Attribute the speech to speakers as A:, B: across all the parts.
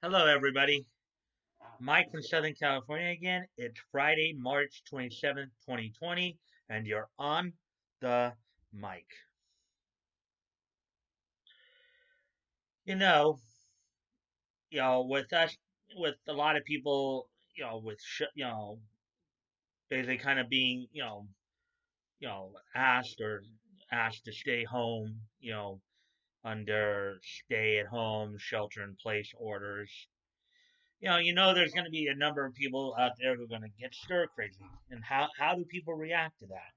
A: Hello, everybody. Mike from Southern California again. It's Friday, March 27th, 2020, and you're on the mic. You know, with us, with a lot of people, basically kind of being, asked to stay home, under stay at home, shelter in place orders. There's going to be a number of people out there who are going to get stir crazy. And how do people react to that?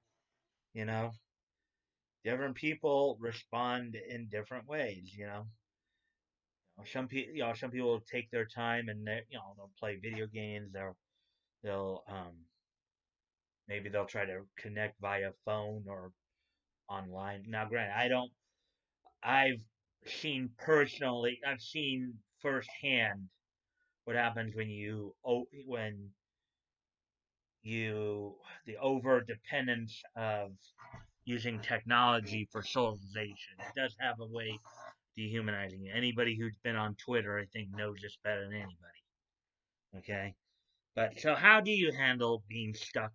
A: You know, different people respond in different ways. Some people take their time and they'll play video games. They'll maybe they'll try to connect via phone or online. Now, granted, I don't. I've I've seen firsthand what happens when the over dependence of using technology for socialization. It does have a way dehumanizing you. Anybody who's been on Twitter, I think, knows this better than anybody. Okay, but so how do you handle being stuck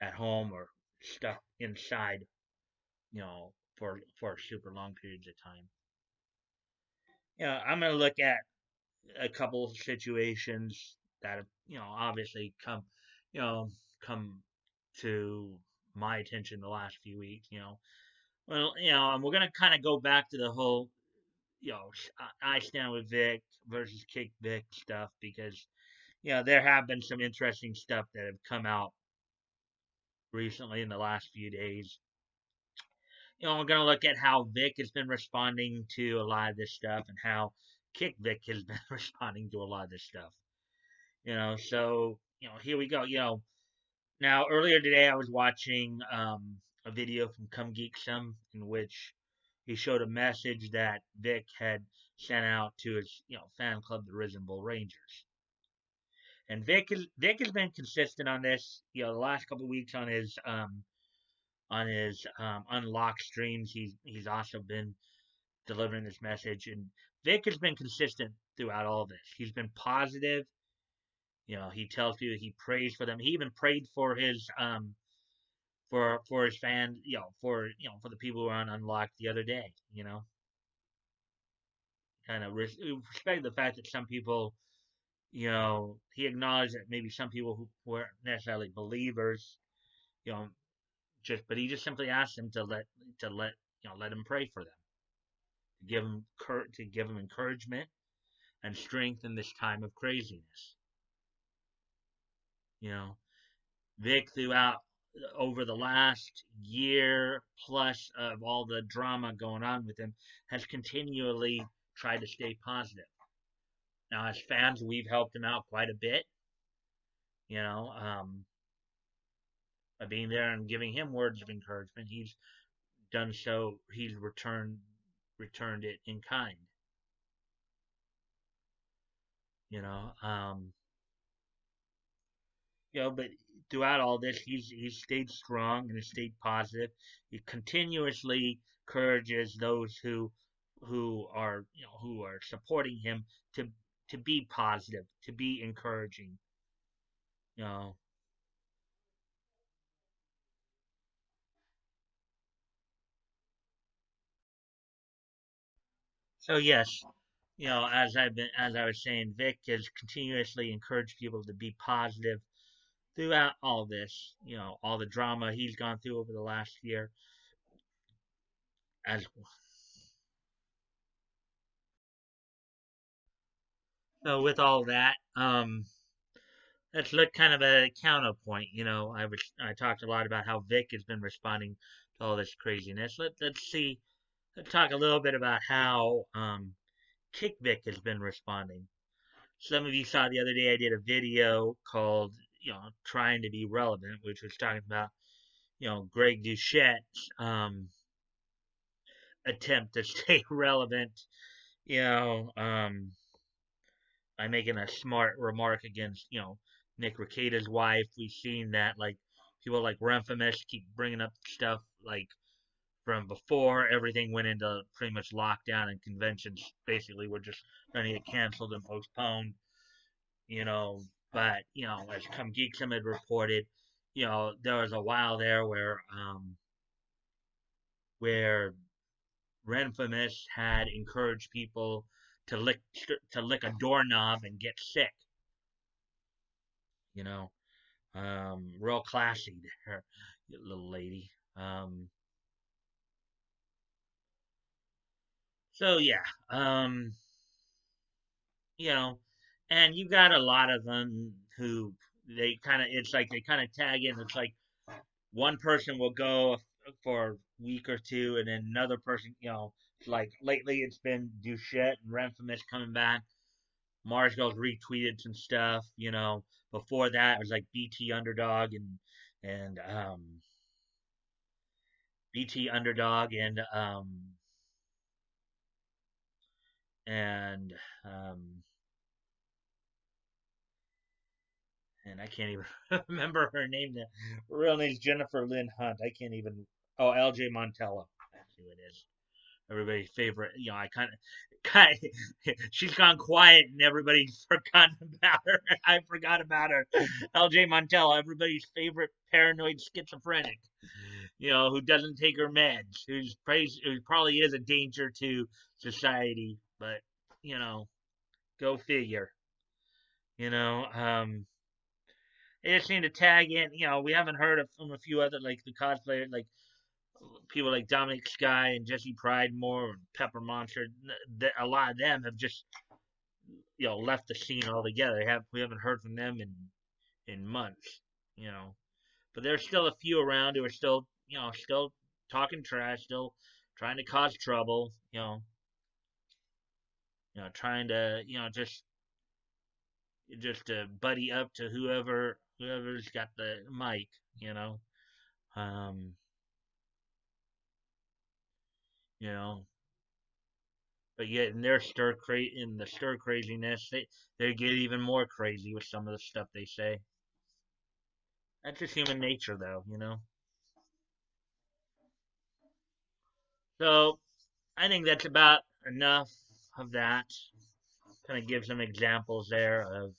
A: at home or stuck inside? For super long periods of time. I'm going to look at a couple of situations that have, obviously you know, come to my attention the last few weeks. Well, and we're going to kind of go back to the whole, I stand with Vic versus kick Vic stuff because, there have been some interesting stuff that have come out recently in the last few days. We're going to look at how Vic has been responding to a lot of this stuff and how Kick Vic has been responding to a lot of this stuff. So, here we go. Now earlier today I was watching a video from Come Geek Some in which he showed a message that Vic had sent out to his fan club, the Risen Bull Rangers. And Vic has been consistent on this. The last couple of weeks on his unlocked streams, he's also been delivering this message. And Vic has been consistent throughout all this. He's been positive. He tells people he prays for them. He even prayed for his for his fans, for the people who are on Unlocked the other day. Kind of respect the fact that some people, he acknowledged that maybe some people who weren't necessarily believers, you know, but he just simply asked them let him pray for them, to give him encouragement and strength in this time of craziness. You know, Vic throughout over the last year plus of all the drama going on with him has continually tried to stay positive. Now, as fans, we've helped him out quite a bit, you know, by being there and giving him words of encouragement. He's done so. He's returned it in kind. You know, um, but throughout all this, he's stayed strong and has stayed positive. He continuously encourages those who are supporting him to be positive, to be encouraging. You know. So yes, as I was saying, Vic has continuously encouraged people to be positive throughout all this. All the drama he's gone through over the last year. As so, with all that, let's look kind of at a counterpoint. I talked a lot about how Vic has been responding to all this craziness. Let's talk a little bit about how Kick Vic has been responding. Some of you saw the other day I did a video called trying to be relevant, which was talking about Greg Doucette's attempt to stay relevant. You know, by making a smart remark against Nick Rekieta's wife. We've seen that like people like Renfamous keep bringing up stuff like from before everything went into pretty much lockdown and conventions basically were just going to get canceled and postponed, you know. But, as Come Geek Summit reported, there was a while there where Renfamous had encouraged people to lick a doorknob and get sick, you know. Real classy there, little lady. So yeah, um, you know, and you got a lot of them who it's like they kind of tag in. It's like one person will go for a week or two, and then another person, like lately it's been Duchette and Renfamous coming back. Marsgall's retweeted some stuff, Before that, it was like and BT Underdog and and I can't even remember her name. The real name's Jennifer Lynn Hunt. I can't even. Oh, LJ Montello. That's who it is. Everybody's favorite. I kind of, she's gone quiet and everybody's forgotten about her. I forgot about her. LJ Montello, everybody's favorite paranoid schizophrenic. Who doesn't take her meds, who probably is a danger to society, but you know, go figure. You know, they just need to tag in. We haven't heard of from a few other like the cosplayers, like people like Dominic Sky and Jesse Pridemore and Pepper Monster. A lot of them have just left the scene altogether. We haven't heard from them in months. You know, but there's still a few around who are still talking trash, still trying to cause trouble. Trying to just to buddy up to whoever's got the mic. You know, um, you know, but yet in the stir craziness, they get even more crazy with some of the stuff they say. That's just human nature, though. So I think that's about enough of that. Kind of give some examples there of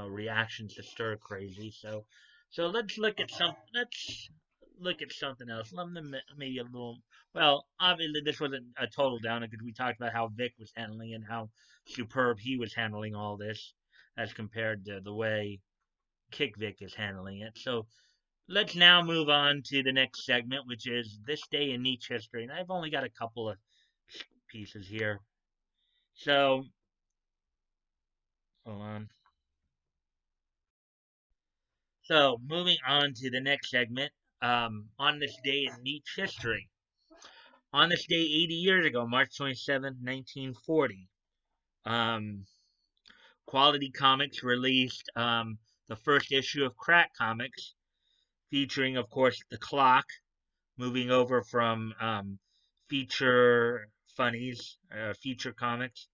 A: reactions to stir crazy. So let's look at something else. Let me maybe a little. Well, obviously this wasn't a total downer because we talked about how Vic was handling and how superb he was handling all this as compared to the way Kick Vic is handling it. So let's now move on to the next segment, which is this day in niche history. And I've only got a couple of pieces here. So hold on. So, moving on to the next segment, on this day in niche history. On this day 80 years ago, March 27th, 1940, um, Quality Comics released the first issue of Crack Comics, featuring, of course, the clock, moving over from feature funnies, feature comics,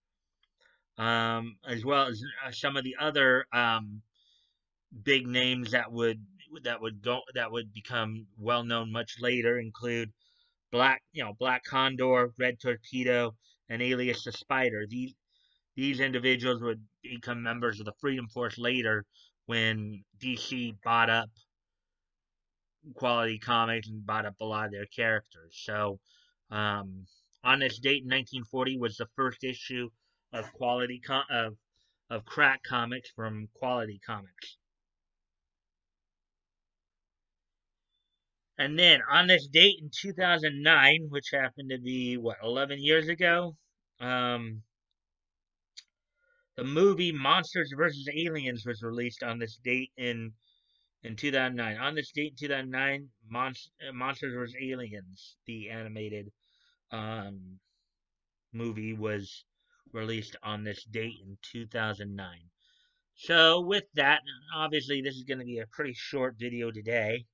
A: as well as some of the other big names that would become well known much later include Black Condor, Red Torpedo, and Alias the Spider. These individuals would become members of the Freedom Force later when DC bought up Quality Comics and bought up a lot of their characters. So, on this date in 1940 was the first issue of of Crack Comics from Quality Comics. And then on this date in 2009, which happened to be, 11 years ago, um, the movie Monsters vs. Aliens was released on this date in 2009. On this date in 2009, Monsters vs. Aliens, the animated um, movie, was released on this date in 2009. So, with that, obviously, this is going to be a pretty short video today.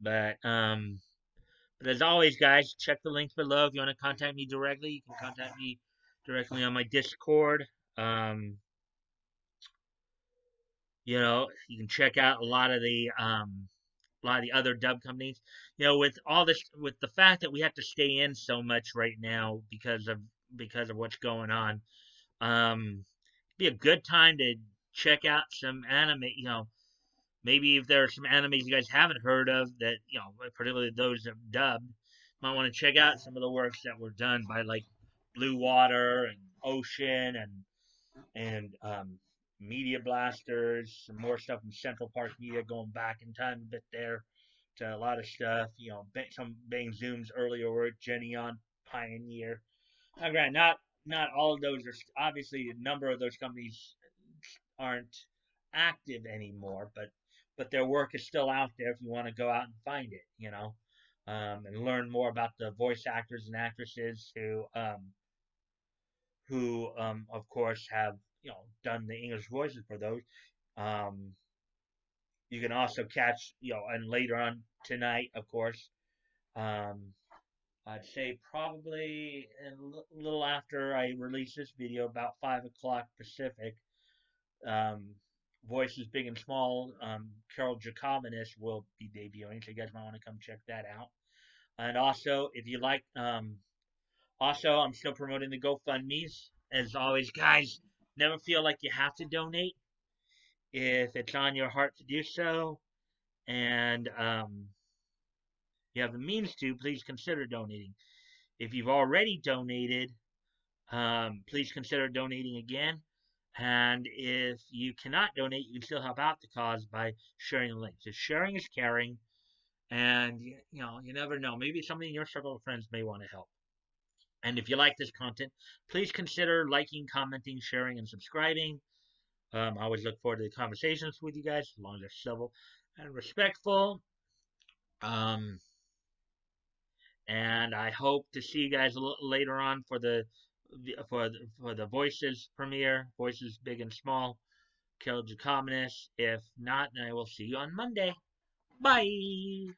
A: But as always, guys, check the links below. If you want to contact me directly, you can contact me directly on my Discord. You can check out a lot of the a lot of the other dub companies. With all this, with the fact that we have to stay in so much right now because of what's going on, um, be a good time to check out some anime. Maybe if there are some animes you guys haven't heard of that, particularly those that are dubbed, might want to check out some of the works that were done by like Blue Water and Ocean and Media Blasters, some more stuff from Central Park Media going back in time a bit there to a lot of stuff. Some Bang Zoom's earlier work, Jenny on Pioneer. Now, granted, not all of those are obviously a number of those companies aren't active anymore, but their work is still out there if you want to go out and find it. And learn more about the voice actors and actresses who of course have done the English voices for those. Um, you can also catch and later on tonight, of course. Um, I'd say probably a little after I release this video, about 5 o'clock Pacific. Um, Voices Big and Small. Carol Jacobinis will be debuting, so you guys might want to come check that out. And also, if you like, also I'm still promoting the GoFundMe's. As always, guys, never feel like you have to donate if it's on your heart to do so, and you have the means to. Please consider donating. If you've already donated, please consider donating again. And if you cannot donate, you can still help out the cause by sharing the link. So sharing is caring, and you never know. Maybe somebody in your circle of friends may want to help. And if you like this content, please consider liking, commenting, sharing, and subscribing. I always look forward to the conversations with you guys, as long as they're civil and respectful. Um, and I hope to see you guys later on for the Voices premiere, Voices Big and Small, Kill Jacobinis. If not, then I will see you on Monday. Bye.